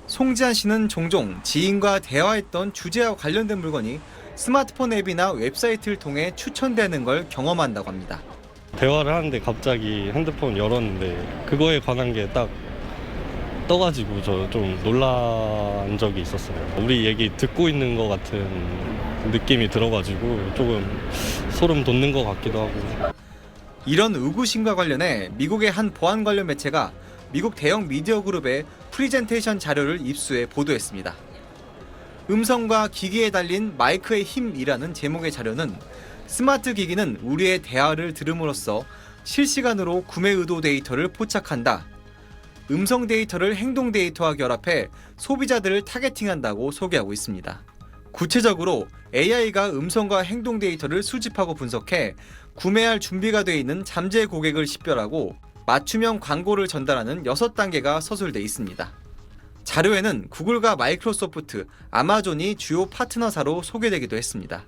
송지한 씨는 종종 지인과 대화했던 주제와 관련된 물건이 스마트폰 앱이나 웹사이트를 통해 추천되는 걸 경험한다고 합니다. 대화를 하는데 갑자기 핸드폰 열었는데 그거에 관한 게 딱 떠가지고 저 좀 놀란 적이 있었어요. 우리 얘기 듣고 있는 것 같은 느낌이 들어가지고 조금 소름 돋는 것 같기도 하고. 이런 의구심과 관련해 미국의 한 보안 관련 매체가 미국 대형 미디어 그룹의 프리젠테이션 자료를 입수해 보도했습니다. 음성과 기기에 달린 마이크의 힘이라는 제목의 자료는 스마트 기기는 우리의 대화를 들음으로써 실시간으로 구매 의도 데이터를 포착한다. 음성 데이터를 행동 데이터와 결합해 소비자들을 타겟팅한다고 소개하고 있습니다. 구체적으로 AI가 음성과 행동 데이터를 수집하고 분석해 구매할 준비가 되어 있는 잠재 고객을 식별하고 맞춤형 광고를 전달하는 6단계가 서술돼 있습니다. 자료에는 구글과 마이크로소프트, 아마존이 주요 파트너사로 소개되기도 했습니다.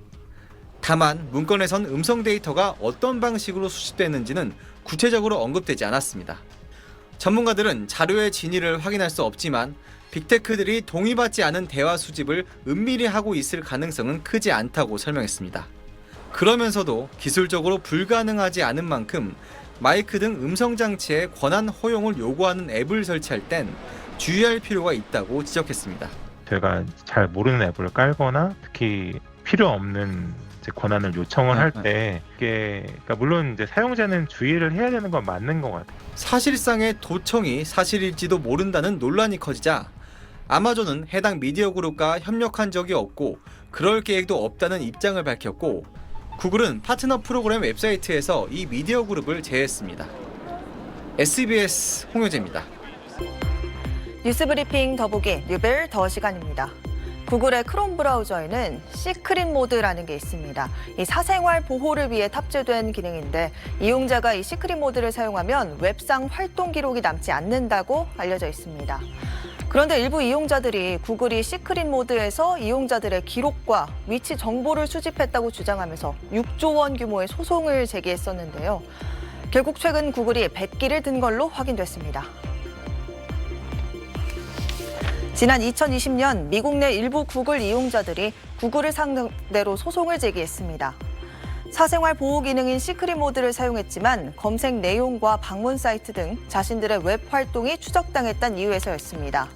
다만 문건에선 음성 데이터가 어떤 방식으로 수집되는지는 구체적으로 언급되지 않았습니다. 전문가들은 자료의 진위를 확인할 수 없지만 빅테크들이 동의받지 않은 대화 수집을 은밀히 하고 있을 가능성은 크지 않다고 설명했습니다. 그러면서도 기술적으로 불가능하지 않은 만큼 마이크 등 음성 장치의 권한 허용을 요구하는 앱을 설치할 땐 주의할 필요가 있다고 지적했습니다. 제가 잘 모르는 앱을 깔거나 특히 필요 없는 권한을 요청을 할 때 이게 그러니까 물론 이제 사용자는 주의를 해야 되는 건 맞는 것 같아요. 사실상의 도청이 사실일지도 모른다는 논란이 커지자 아마존은 해당 미디어 그룹과 협력한 적이 없고 그럴 계획도 없다는 입장을 밝혔고 구글은 파트너 프로그램 웹사이트에서 이 미디어 그룹을 제외했습니다. SBS 홍효재입니다. 뉴스브리핑 더보기 뉴빌 더 시간입니다. 구글의 크롬 브라우저에는 시크릿 모드라는 게 있습니다. 이 사생활 보호를 위해 탑재된 기능인데 이용자가 이 시크릿 모드를 사용하면 웹상 활동 기록이 남지 않는다고 알려져 있습니다. 그런데 일부 이용자들이 구글이 시크릿 모드에서 이용자들의 기록과 위치 정보를 수집했다고 주장하면서 6조 원 규모의 소송을 제기했었는데요. 결국 최근 구글이 백기를 든 걸로 확인됐습니다. 지난 2020년 미국 내 일부 구글 이용자들이 구글을 상대로 소송을 제기했습니다. 사생활 보호 기능인 시크릿 모드를 사용했지만 검색 내용과 방문 사이트 등 자신들의 웹 활동이 추적당했다는 이유에서였습니다.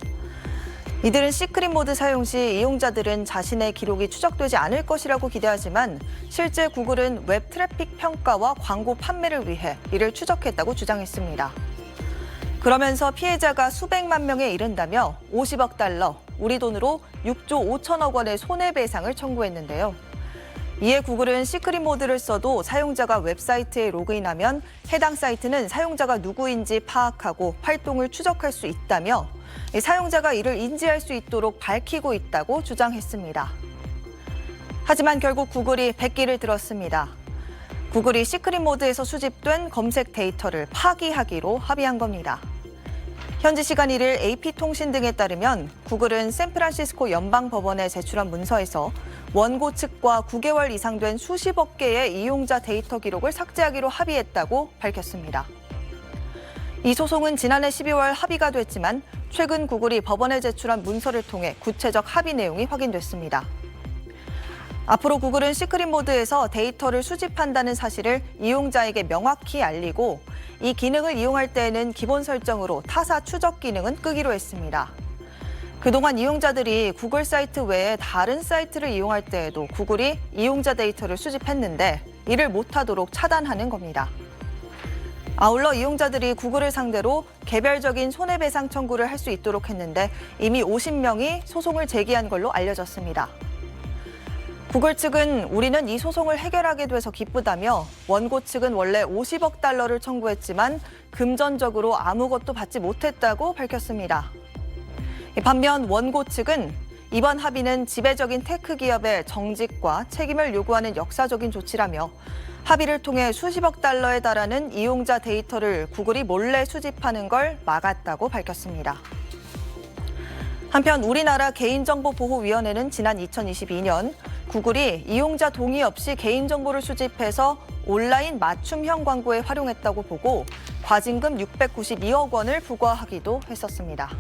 이들은 시크릿 모드 사용 시 이용자들은 자신의 기록이 추적되지 않을 것이라고 기대하지만 실제 구글은 웹 트래픽 평가와 광고 판매를 위해 이를 추적했다고 주장했습니다. 그러면서 피해자가 수백만 명에 이른다며 50억 달러, 우리 돈으로 6조 5천억 원의 손해배상을 청구했는데요. 이에 구글은 시크릿 모드를 써도 사용자가 웹사이트에 로그인하면 해당 사이트는 사용자가 누구인지 파악하고 활동을 추적할 수 있다며 사용자가 이를 인지할 수 있도록 밝히고 있다고 주장했습니다. 하지만 결국 구글이 백기를 들었습니다. 구글이 시크릿 모드에서 수집된 검색 데이터를 파기하기로 합의한 겁니다. 현지 시간 1일 AP통신 등에 따르면 구글은 샌프란시스코 연방법원에 제출한 문서에서 원고 측과 9개월 이상 된 수십억 개의 이용자 데이터 기록을 삭제하기로 합의했다고 밝혔습니다. 이 소송은 지난해 12월 합의가 됐지만 최근 구글이 법원에 제출한 문서를 통해 구체적 합의 내용이 확인됐습니다. 앞으로 구글은 시크릿 모드에서 데이터를 수집한다는 사실을 이용자에게 명확히 알리고 이 기능을 이용할 때에는 기본 설정으로 타사 추적 기능은 끄기로 했습니다. 그동안 이용자들이 구글 사이트 외에 다른 사이트를 이용할 때에도 구글이 이용자 데이터를 수집했는데 이를 못하도록 차단하는 겁니다. 아울러 이용자들이 구글을 상대로 개별적인 손해배상 청구를 할 수 있도록 했는데 이미 50명이 소송을 제기한 걸로 알려졌습니다. 구글 측은 우리는 이 소송을 해결하게 돼서 기쁘다며 원고 측은 원래 50억 달러를 청구했지만 금전적으로 아무것도 받지 못했다고 밝혔습니다. 반면 원고 측은 이번 합의는 지배적인 테크 기업의 정직과 책임을 요구하는 역사적인 조치라며 합의를 통해 수십억 달러에 달하는 이용자 데이터를 구글이 몰래 수집하는 걸 막았다고 밝혔습니다. 한편 우리나라 개인정보보호위원회는 지난 2022년 구글이 이용자 동의 없이 개인정보를 수집해서 온라인 맞춤형 광고에 활용했다고 보고 과징금 692억 원을 부과하기도 했었습니다.